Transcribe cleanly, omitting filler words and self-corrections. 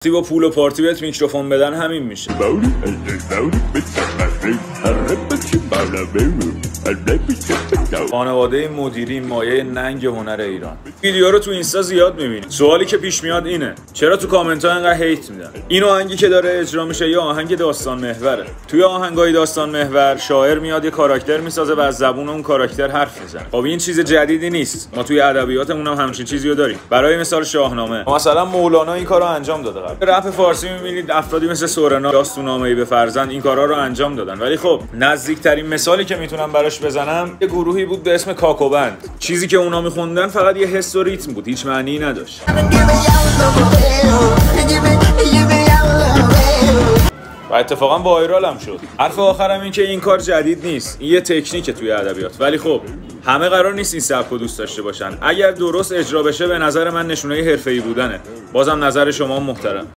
با پول و پارتی بهت میکروفون بدن همین میشه. خانواده مدیری مایه ننگ هنر ایران. ویدیو رو تو اینستا زیاد میبینی. سوالی که پیش میاد اینه چرا تو کامنت ها اینقدر هیت میدن؟ این آهنگی که داره اجرا میشه یا آهنگ داستان محوره. توی آهنگای داستان محور شاعر میاد یه کاراکتر میسازه و از زبون اون کاراکتر حرف میزنه. خب این چیز جدیدی نیست. ما توی ادبیاتمون هم همچین چیزی رو داریم. برای مثال شاهنامه. مثلا مولانا این کارو انجام داده. رپ فارسی میبینید افرادی مثل سورنا، داستان‌نامه‌ای به فرزند این کارا رو انجام دادن. ولی خب نزدیکترین مثالی که میتونم براش بزنم یه گروهی بود به اسم کاکوبند. چیزی که اونا میخوندن فقط یه حس و ریتم بود، هیچ معنی نداشت. و اتفاقا وایرال هم شد. حرف آخرم این که این کار جدید نیست، این یه تکنیکه توی ادبیات. ولی خب همه قرار نیست این سبک رو دوست داشته باشن. اگر درست اجرا بشه به نظر من نشونه حرفه‌ای بودنه. بازم نظر شما محترم.